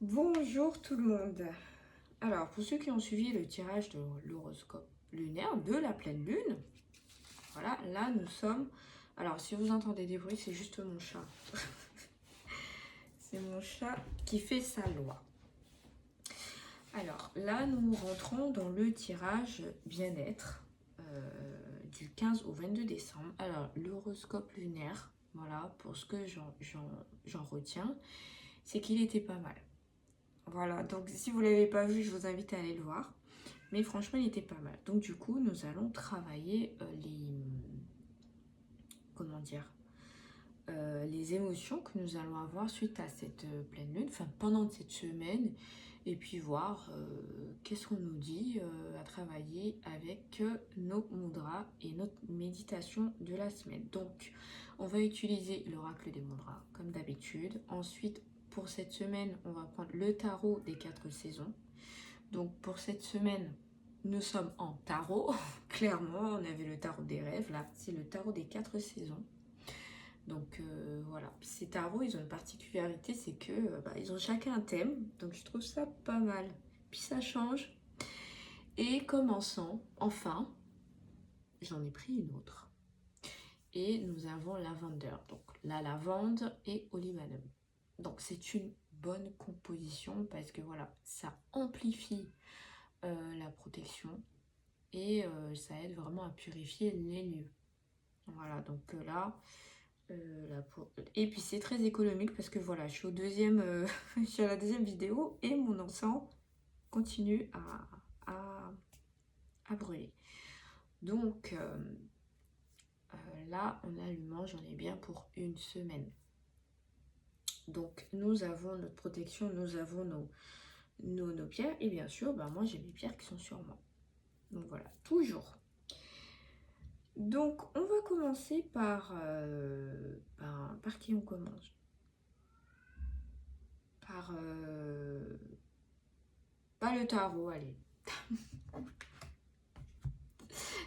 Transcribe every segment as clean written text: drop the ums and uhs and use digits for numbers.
Bonjour tout le monde. Alors, pour ceux qui ont suivi le tirage de l'horoscope lunaire de la pleine lune, voilà, là nous sommes... Alors, si vous entendez des bruits, c'est juste mon chat. C'est mon chat qui fait sa loi. Alors, là, nous rentrons dans le tirage bien-être du 15 au 22 décembre. Alors, l'horoscope lunaire, voilà, pour ce que j'en retiens, c'est qu'il était pas mal. Voilà, donc si vous ne l'avez pas vu, je vous invite à aller le voir. Mais franchement, il était pas mal. Donc du coup, nous allons travailler comment dire, les émotions que nous allons avoir suite à cette pleine lune, enfin pendant cette semaine, et puis voir qu'est-ce qu'on nous dit à travailler avec nos mudras et notre méditation de la semaine. Donc, on va utiliser l'oracle des mudras comme d'habitude. Ensuite, pour cette semaine, on va prendre le tarot des 4 saisons. Donc, pour cette semaine, nous sommes en tarot. Clairement, on avait le tarot des rêves. Là, c'est le tarot des 4 saisons. Donc voilà, ces tarots, ils ont une particularité, c'est que ils ont chacun un thème, donc je trouve ça pas mal. Puis ça change. Et commençant, enfin, j'en ai pris une autre. Et nous avons Lavender, donc la lavande et Olibanum. Donc c'est une bonne composition parce que voilà, ça amplifie la protection et ça aide vraiment à purifier les lieux. Voilà, donc là... Et puis c'est très économique parce que voilà, je suis au deuxième, sur la deuxième vidéo et mon encens continue à brûler. Donc là, en allumant, j'en ai bien pour une semaine. Donc nous avons notre protection, nous avons nos pierres et bien sûr, moi j'ai mes pierres qui sont sur moi. Donc voilà, toujours. Donc on va commencer par qui on commence? Par le tarot, allez.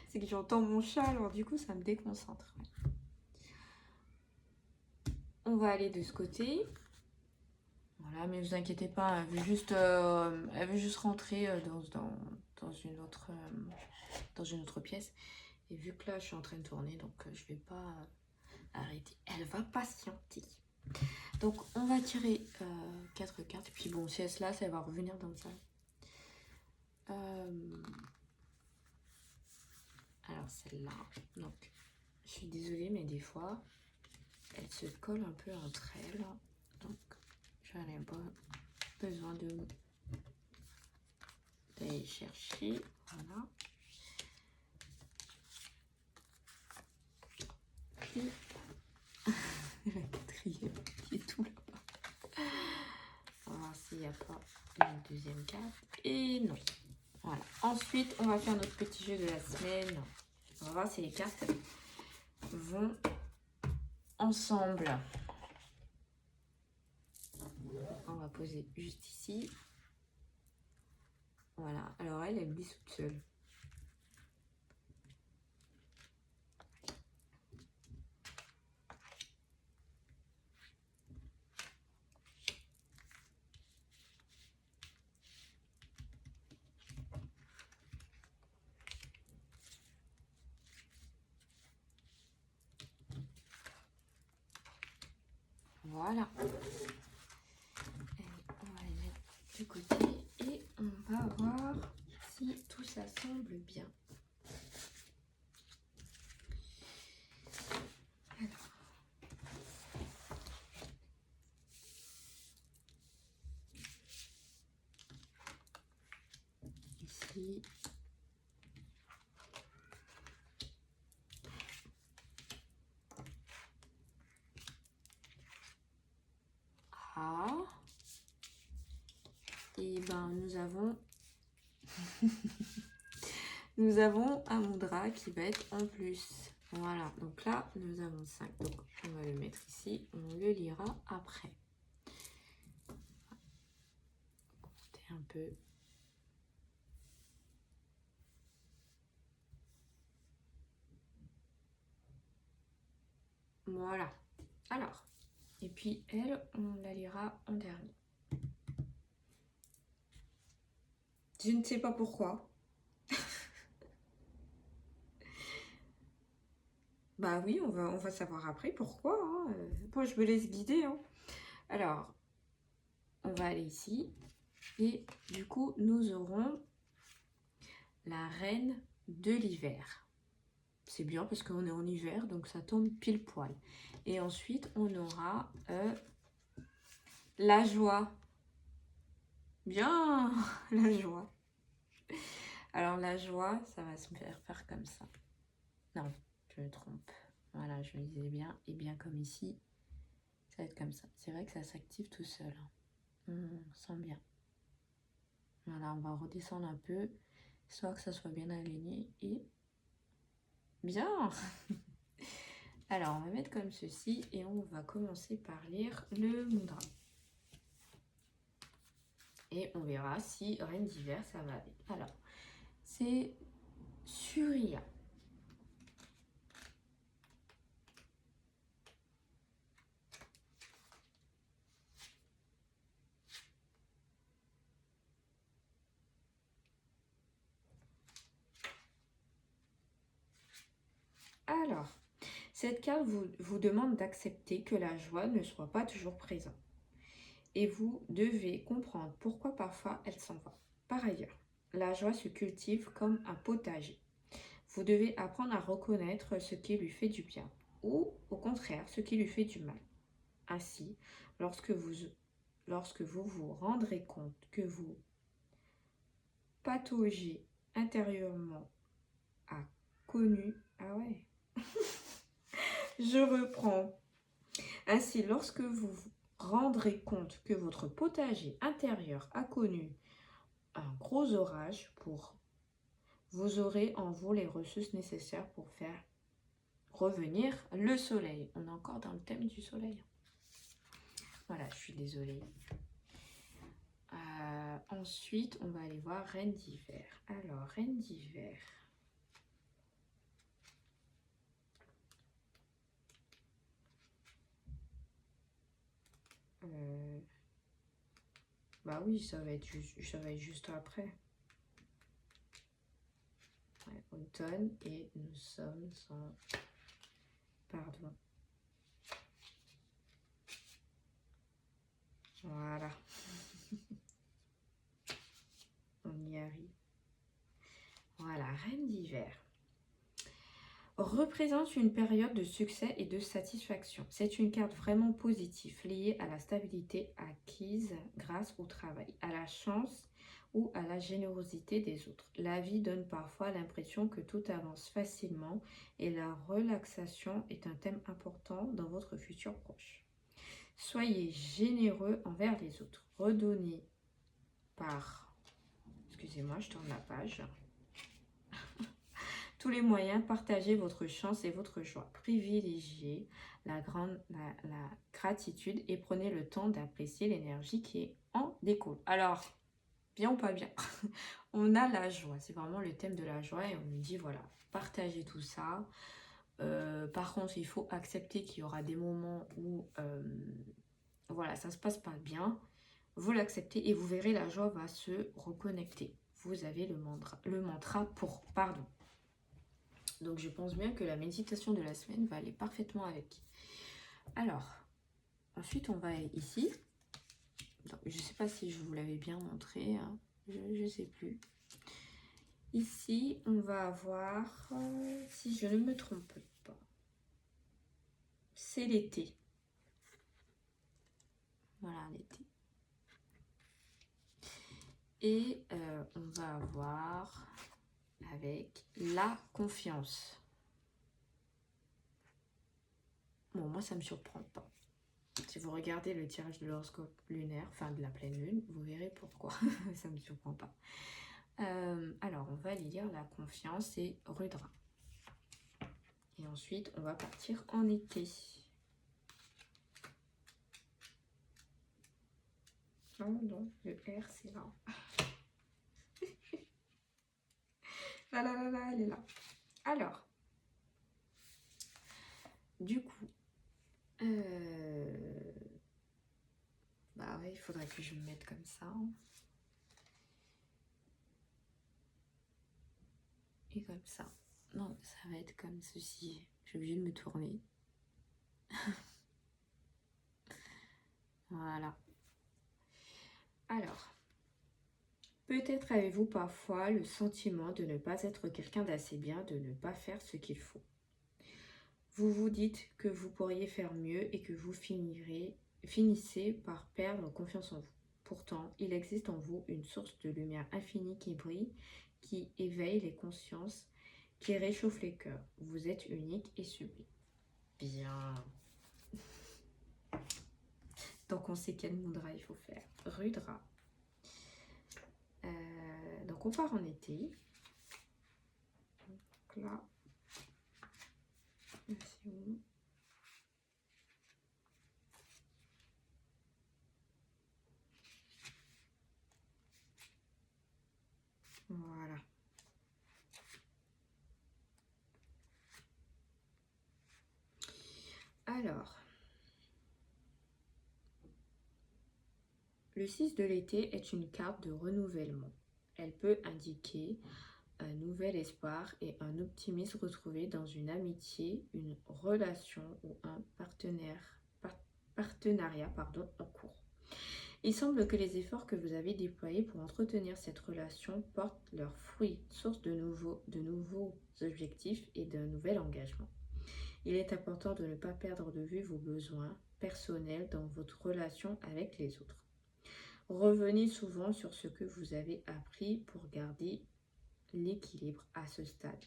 C'est que j'entends mon chat, alors du coup ça me déconcentre. On va aller de ce côté. Voilà, mais vous inquiétez pas, elle veut juste rentrer dans une autre pièce. Et vu que là je suis en train de tourner, donc je vais pas arrêter. Elle va patienter. Donc on va tirer 4 cartes. Puis bon, si elle se lasse, elle va revenir dans le salon. Alors celle-là, donc je suis désolée, mais des fois elles se collent un peu entre elles. Donc j'en ai pas besoin d'aller chercher. Voilà. Et la quatrième qui est tout là-bas. On va voir s'il n'y a pas une deuxième carte. Et non. Voilà. Ensuite, on va faire notre petit jeu de la semaine. On va voir si les cartes vont ensemble. On va poser juste ici. Voilà. Alors elle glisse toute seule. Voilà. Et on va les mettre de côté et on va voir si tout ça semble bien. Ici. Ah. Et nous avons un mudra qui va être en plus. Voilà, donc là, nous avons 5. Donc, on va le mettre ici. On le lira après. Comptez un peu. Voilà. Alors, et puis elle, on la lira en dernier. Je ne sais pas pourquoi. Bah oui, on va savoir après pourquoi. Hein. Moi, je me laisse guider. Hein. Alors, on va aller ici. Et du coup, nous aurons la reine de l'hiver. C'est bien parce qu'on est en hiver, donc ça tombe pile poil. Et ensuite, on aura la joie. Bien, la joie. Alors, la joie, ça va se faire comme ça. Non, je me trompe. Voilà, je me disais bien. Et bien comme ici, ça va être comme ça. C'est vrai que ça s'active tout seul. On sent bien. Voilà, on va redescendre un peu, histoire que ça soit bien aligné. Et bien. Alors, on va mettre comme ceci et on va commencer par lire le mudra. Et on verra si reine d'hiver, ça va avec. Alors, c'est Surya. Alors, cette carte vous demande d'accepter que la joie ne soit pas toujours présente. Et vous devez comprendre pourquoi parfois elle s'en va. Par ailleurs, la joie se cultive comme un potager. Vous devez apprendre à reconnaître ce qui lui fait du bien ou au contraire ce qui lui fait du mal. Ainsi, lorsque vous vous rendrez compte que vous pataugez intérieurement à connu... Ah ouais. Je reprends. Ainsi, lorsque vous vous rendrez compte que votre potager intérieur a connu un gros orage, vous aurez en vous les ressources nécessaires pour faire revenir le soleil. On est encore dans le thème du soleil. Voilà, je suis désolée. Ensuite, on va aller voir Reine d'hiver. Alors, Reine d'hiver. Bah oui, ça va être juste après. Ouais, automne et nous sommes en... Pardon. Voilà. On y arrive. Voilà, Reine d'hiver représente une période de succès et de satisfaction. C'est une carte vraiment positive, liée à la stabilité acquise grâce au travail, à la chance ou à la générosité des autres. La vie donne parfois l'impression que tout avance facilement et la relaxation est un thème important dans votre futur proche. Soyez généreux envers les autres. Redonnez par... Excusez-moi, je tourne la page. Tous les moyens, partagez votre chance et votre joie. Privilégiez la gratitude et prenez le temps d'apprécier l'énergie qui est en découle. Alors, bien ou pas bien, on a la joie. C'est vraiment le thème de la joie et on nous dit, voilà, partagez tout ça. Par contre, il faut accepter qu'il y aura des moments où, voilà, ça ne se passe pas bien. Vous l'acceptez et vous verrez, la joie va se reconnecter. Vous avez le mantra pour pardon. Donc, je pense bien que la méditation de la semaine va aller parfaitement avec. Alors, ensuite, on va ici. Donc, je ne sais pas si je vous l'avais bien montré. Hein. Je ne sais plus. Ici, on va avoir, si je ne me trompe pas, c'est l'été. Voilà, l'été. Et on va avoir avec la confiance. Bon, moi, ça ne me surprend pas. Si vous regardez le tirage de l'horoscope lunaire, enfin de la pleine lune, vous verrez pourquoi. Ça ne me surprend pas. Alors, on va aller lire la confiance et Rudra. Et ensuite, on va partir en été. Non, non, le R, c'est là. Là, elle est là. Alors, du coup, bah ouais, il faudrait que je me mette comme ça. et comme ça. Non, ça va être comme ceci. Je suis obligée de me tourner. Voilà. Alors, peut-être avez-vous parfois le sentiment de ne pas être quelqu'un d'assez bien, de ne pas faire ce qu'il faut. Vous vous dites que vous pourriez faire mieux et que vous finissez par perdre confiance en vous. Pourtant, il existe en vous une source de lumière infinie qui brille, qui éveille les consciences, qui réchauffe les cœurs. Vous êtes unique et sublime. Bien. Donc on sait quel mudra il faut faire. Rudra. Donc on part en été. Donc là, c'est où? Voilà. Alors, le 6 de l'été est une carte de renouvellement. Elle peut indiquer un nouvel espoir et un optimisme retrouvé dans une amitié, une relation ou un partenariat en cours. Il semble que les efforts que vous avez déployés pour entretenir cette relation portent leurs fruits, source de nouveaux objectifs et d'un nouvel engagement. Il est important de ne pas perdre de vue vos besoins personnels dans votre relation avec les autres. Revenez souvent sur ce que vous avez appris pour garder l'équilibre à ce stade.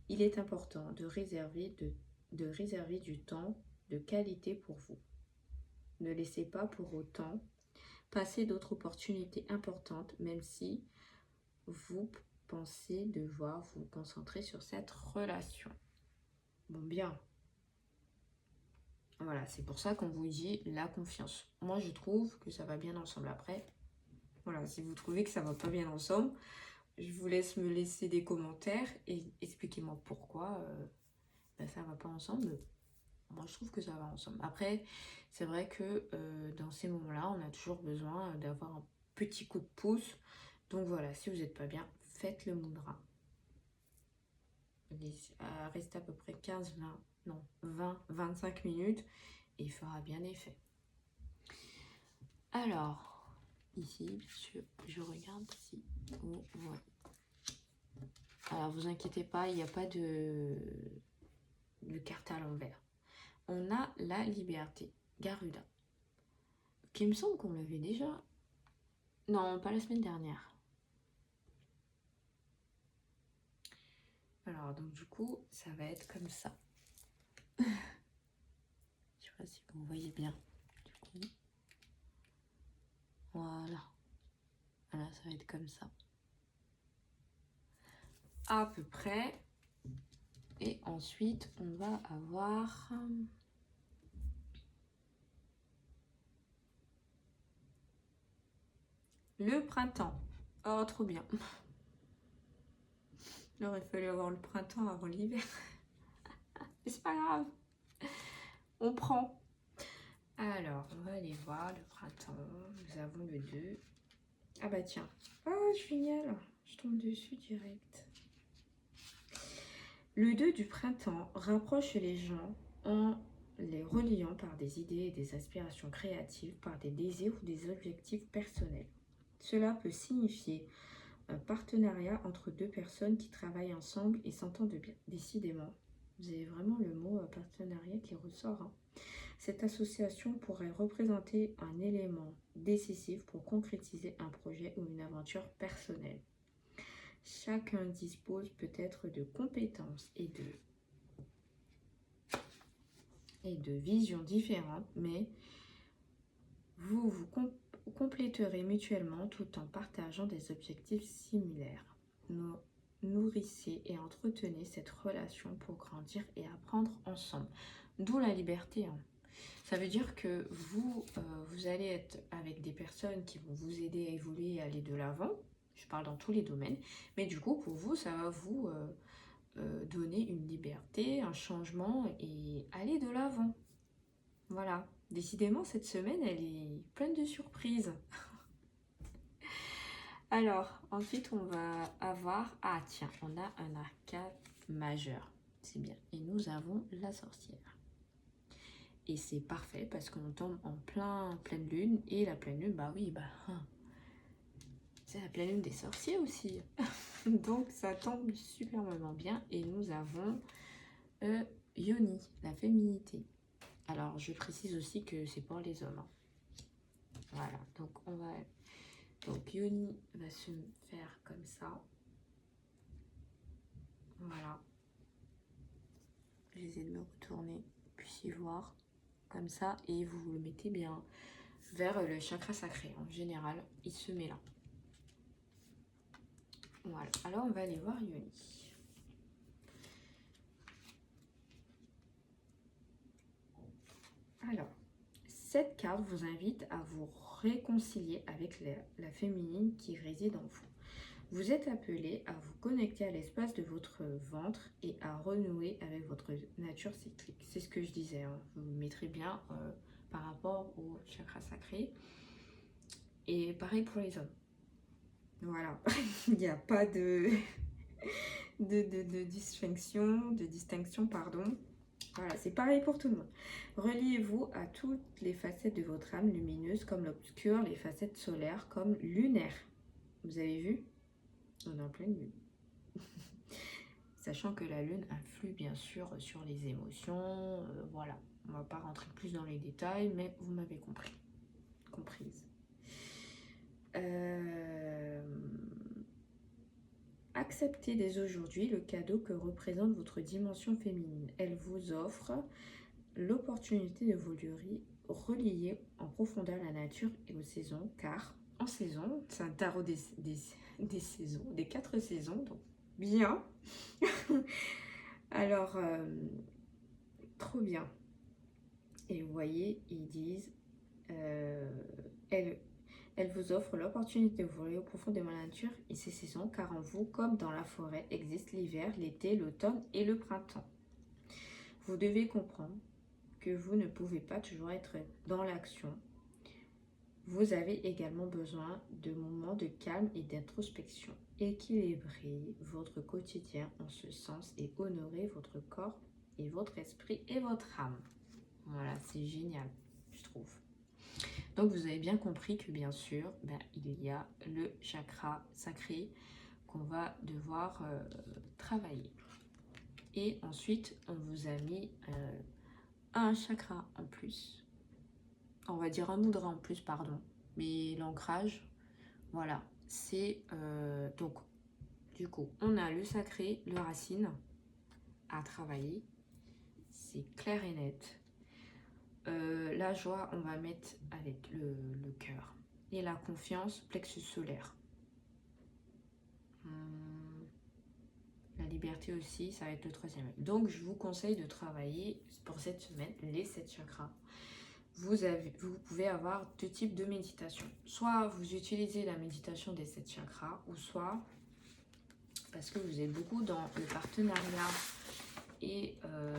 Il est important de réserver du temps de qualité pour vous. Ne laissez pas pour autant passer d'autres opportunités importantes, même si vous pensez devoir vous concentrer sur cette relation. Bon, bien. Voilà, c'est pour ça qu'on vous dit la confiance. Moi, je trouve que ça va bien ensemble. Après, voilà, si vous trouvez que ça va pas bien ensemble, je vous laisse me laisser des commentaires et expliquez-moi pourquoi ça va pas ensemble. Moi, je trouve que ça va ensemble. Après, c'est vrai que dans ces moments-là, on a toujours besoin d'avoir un petit coup de pouce. Donc voilà, si vous n'êtes pas bien, faites le mudra. Restez à peu près 20-25 minutes et il fera bien effet. Alors, ici, je regarde si vous voyez. Alors, vous inquiétez pas, il n'y a pas de carte à l'envers. On a la liberté, Garuda. Qui me semble qu'on l'avait déjà. Non, pas la semaine dernière. Alors, donc du coup, ça va être comme ça. Je sais pas si vous voyez bien. Du coup, voilà. Voilà, ça va être comme ça. À peu près. Et ensuite, on va avoir le printemps. Oh, trop bien. Il aurait fallu avoir le printemps avant l'hiver. Mais c'est pas grave. On prend. Alors, on va aller voir le printemps. Nous avons le 2. Ah bah tiens. Oh, génial. Je tombe dessus direct. Le 2 du printemps rapproche les gens en les reliant par des idées et des aspirations créatives, par des désirs ou des objectifs personnels. Cela peut signifier un partenariat entre deux personnes qui travaillent ensemble et s'entendent bien. Décidément, vous avez vraiment le mot partenariat qui ressort. Hein. Cette association pourrait représenter un élément décisif pour concrétiser un projet ou une aventure personnelle. Chacun dispose peut-être de compétences et de visions différentes, mais vous vous compléterez mutuellement tout en partageant des objectifs similaires. Nourrissez et entretenez cette relation pour grandir et apprendre ensemble. D'où la liberté. Hein. Ça veut dire que vous allez être avec des personnes qui vont vous aider à évoluer et à aller de l'avant. Je parle dans tous les domaines. Mais du coup, pour vous, ça va vous donner une liberté, un changement et aller de l'avant. Voilà. Décidément, cette semaine, elle est pleine de surprises. Alors, ensuite, on va avoir... Ah, tiens, on a un arcane majeur. C'est bien. Et nous avons la sorcière. Et c'est parfait parce qu'on tombe en pleine lune. Et la pleine lune, bah oui, c'est la pleine lune des sorciers aussi. Donc, ça tombe superbement bien. Et nous avons Yoni, la féminité. Alors, je précise aussi que c'est pour les hommes. Hein. Voilà, donc on va... Donc, Yoni va se faire comme ça. Voilà. J'essaie de me retourner, puissiez voir comme ça. Et vous le mettez bien vers le chakra sacré. En général, il se met là. Voilà. Alors, on va aller voir Yoni. Alors, cette carte vous invite à vous réconcilier avec la féminine qui réside en vous. Vous êtes appelé à vous connecter à l'espace de votre ventre et à renouer avec votre nature cyclique. C'est ce que je disais, hein. Vous mettrez bien par rapport au chakra sacré. Et pareil pour les hommes. Voilà, il n'y a pas de distinction, pardon. Voilà, c'est pareil pour tout le monde. Reliez-vous à toutes les facettes de votre âme lumineuse comme l'obscur, les facettes solaires comme lunaires. Vous avez vu? On est en pleine lune. Sachant que la lune influe bien sûr sur les émotions. Voilà, on ne va pas rentrer plus dans les détails, mais vous m'avez comprise. Acceptez dès aujourd'hui le cadeau que représente votre dimension féminine. Elle vous offre l'opportunité de vous relier en profondeur à la nature et aux saisons, car en saison, c'est un tarot des saisons, des 4 saisons, donc bien. Alors, trop bien. Et vous voyez, ils disent, elle vous offre l'opportunité de voler au profond de la nature et ses saisons, car en vous, comme dans la forêt, existe l'hiver, l'été, l'automne et le printemps. Vous devez comprendre que vous ne pouvez pas toujours être dans l'action. Vous avez également besoin de moments de calme et d'introspection. Équilibrez votre quotidien en ce sens et honorez votre corps et votre esprit et votre âme. Voilà, c'est génial, je trouve. Donc, vous avez bien compris que, bien sûr, il y a le chakra sacré qu'on va devoir travailler. Et ensuite, on vous a mis un chakra en plus. On va dire un mudra en plus, pardon. Mais l'ancrage, voilà, c'est... donc, du coup, on a le sacré, le racine à travailler. C'est clair et net. La joie, on va mettre avec le cœur. Et la confiance, plexus solaire. La liberté aussi, ça va être le 3e. Donc, je vous conseille de travailler pour cette semaine les 7 chakras. Vous pouvez avoir 2 types de méditation. Soit vous utilisez la méditation des 7 chakras, ou soit parce que vous êtes beaucoup dans le partenariat et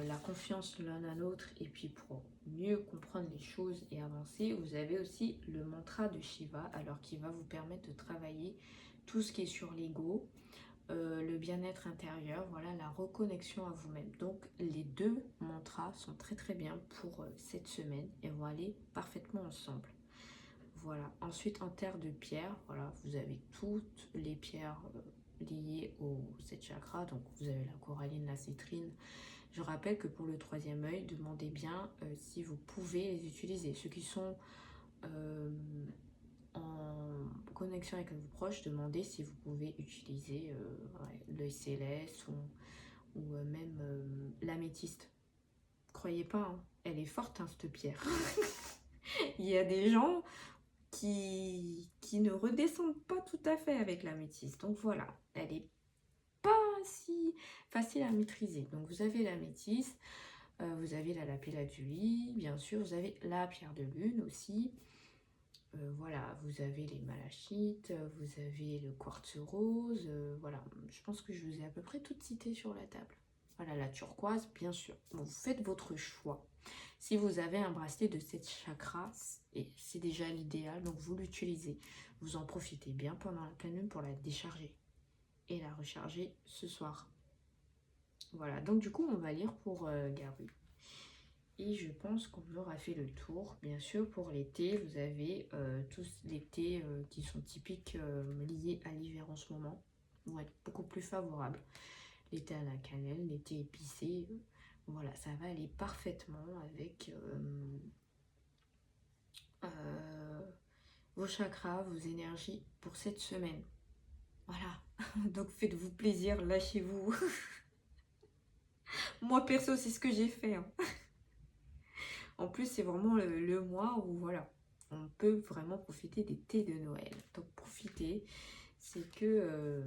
la confiance l'un à l'autre, et puis pour mieux comprendre les choses et avancer, vous avez aussi le mantra de Shiva, alors qui va vous permettre de travailler tout ce qui est sur l'ego, le bien-être intérieur, voilà, la reconnexion à vous-même. Donc les 2 mantras sont très très bien pour cette semaine et vont aller parfaitement ensemble. Voilà, ensuite en terre de pierre, voilà, vous avez toutes les pierres liées aux 7 chakras. Donc vous avez la coralline, la citrine. Je rappelle que pour le 3e œil, demandez bien si vous pouvez les utiliser. Ceux qui sont en connexion avec vos proches, demandez si vous pouvez utiliser l'œil céleste ou même l'améthyste. Croyez pas, hein, elle est forte, hein, cette pierre. Il y a des gens qui ne redescendent pas tout à fait avec l'améthyste. Donc voilà, elle est pas si facile à maîtriser. Donc vous avez l'améthyste, vous avez la lapis-lazuli, bien sûr, vous avez la pierre de lune aussi. Voilà, vous avez les malachites, vous avez le quartz rose, voilà, je pense que je vous ai à peu près toutes citées sur la table. Voilà, la turquoise, bien sûr. Bon, vous faites votre choix. Si vous avez un bracelet de 7 chakras, c'est déjà l'idéal, donc vous l'utilisez. Vous en profitez bien pendant la pleine lune pour la décharger et la recharger ce soir. Voilà, donc du coup, on va lire pour Garu. Et je pense qu'on aura fait le tour. Bien sûr, pour l'été, vous avez tous les thés qui sont typiques liés à l'hiver en ce moment. Vont être beaucoup plus favorables. Les thés à la cannelle, les thés épicés. Voilà, ça va aller parfaitement avec vos chakras, vos énergies pour cette semaine. Voilà, donc faites-vous plaisir, lâchez-vous. Moi perso, c'est ce que j'ai fait. Hein. En plus, c'est vraiment le mois où voilà, on peut vraiment profiter des thés de Noël. Donc profitez, c'est que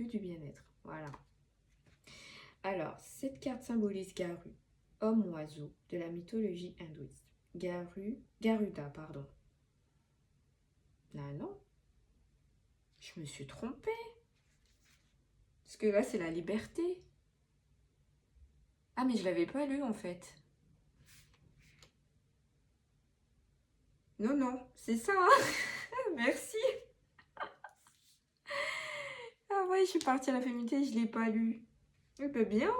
du bien-être. Voilà. Alors, cette carte symbolise Garu, homme-oiseau de la mythologie hindouiste. Garuda, pardon. Ah non, je me suis trompée. Parce que là, c'est la liberté. Ah, mais je l'avais pas lu en fait. Non, non, c'est ça. Hein. Merci. Ah ouais, je suis partie à la féminité, je l'ai pas lu. Eh ben bien,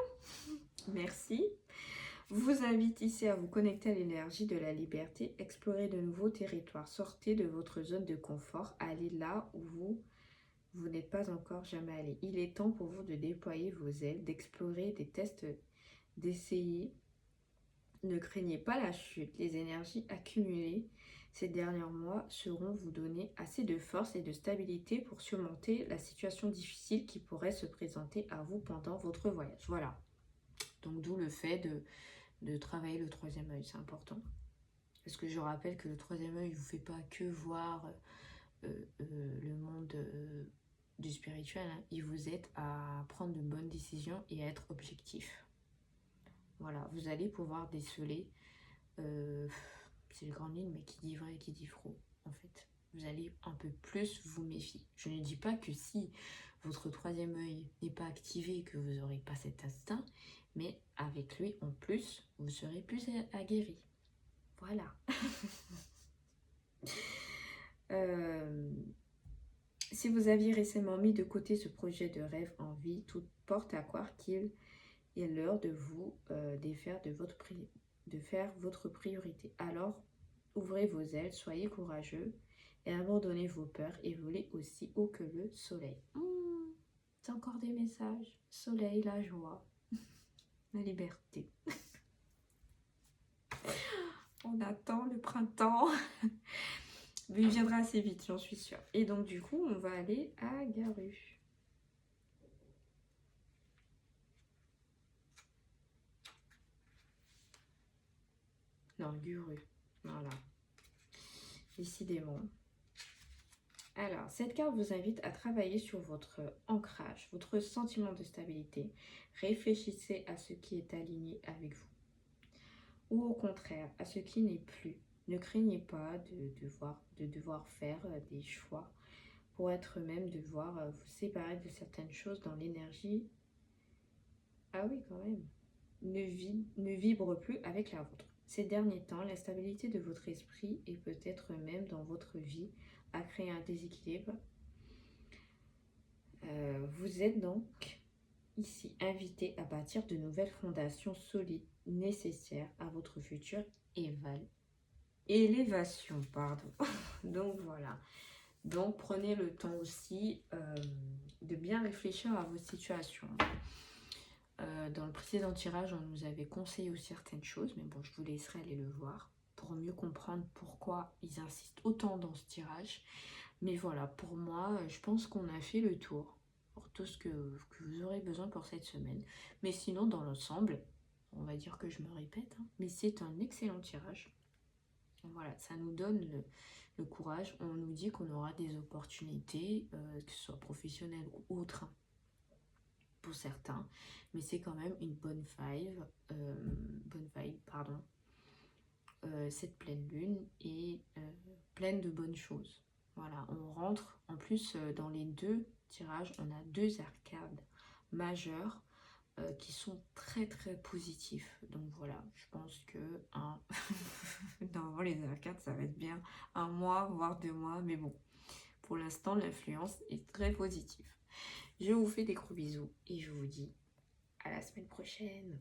merci. Vous invite ici à vous connecter à l'énergie de la liberté, explorer de nouveaux territoires, sortez de votre zone de confort, allez là où vous n'êtes pas encore jamais allé. Il est temps pour vous de déployer vos ailes, d'explorer des tests, d'essayer. Ne craignez pas la chute, les énergies accumulées ces derniers mois seront vous donner assez de force et de stabilité pour surmonter la situation difficile qui pourrait se présenter à vous pendant votre voyage. Voilà. Donc d'où le fait de travailler le troisième œil, c'est important. Parce que je rappelle que le troisième œil ne vous fait pas que voir le monde du spirituel, hein. Il vous aide à prendre de bonnes décisions et à être objectif. Voilà, vous allez pouvoir déceler, c'est les grandes lignes, mais qui dit vrai et qui dit faux, en fait. Vous allez un peu plus vous méfier. Je ne dis pas que si votre troisième œil n'est pas activé, que vous n'aurez pas cet instinct, mais avec lui, en plus, vous serez plus aguerri. Voilà. Si vous aviez récemment mis de côté ce projet de rêve en vie, tout porte à croire qu'il est l'heure de vous défaire de faire votre priorité. Alors, ouvrez vos ailes, soyez courageux et abandonnez vos peurs et volez aussi haut que le soleil. C'est encore des messages. Soleil, la joie, la liberté. On attend le printemps. Mais il viendra assez vite, j'en suis sûre. Et donc, du coup, on va aller à Garu. Non, Guru. Voilà. Décidément. Alors, cette carte vous invite à travailler sur votre ancrage, votre sentiment de stabilité. Réfléchissez à ce qui est aligné avec vous. Ou au contraire, à ce qui n'est plus. Ne craignez pas de devoir faire des choix pour être même, devoir vous séparer de certaines choses dans l'énergie. Ah oui, quand même. Ne vibre plus avec la vôtre. Ces derniers temps, la stabilité de votre esprit et peut-être même dans votre vie a créé un déséquilibre. Vous êtes donc ici invité à bâtir de nouvelles fondations solides nécessaires à votre future élévation. Pardon. Donc voilà. Donc prenez le temps aussi de bien réfléchir à vos situations. Dans le précédent tirage, on nous avait conseillé certaines choses, mais bon, je vous laisserai aller le voir pour mieux comprendre pourquoi ils insistent autant dans ce tirage. Mais voilà, pour moi, je pense qu'on a fait le tour pour tout ce que vous aurez besoin pour cette semaine. Mais sinon, dans l'ensemble, on va dire que je me répète, hein, mais c'est un excellent tirage. Voilà, ça nous donne le courage. On nous dit qu'on aura des opportunités, que ce soit professionnelles ou autres, pour certains, mais c'est quand même une bonne vibe, cette pleine lune est pleine de bonnes choses. Voilà, on rentre en plus dans les deux tirages, on a deux arcades majeures qui sont très très positifs. Donc voilà, je pense que normalement les arcades ça va être bien un mois voire 2 mois, mais bon, pour l'instant l'influence est très positive. Je vous fais des gros bisous et je vous dis à la semaine prochaine.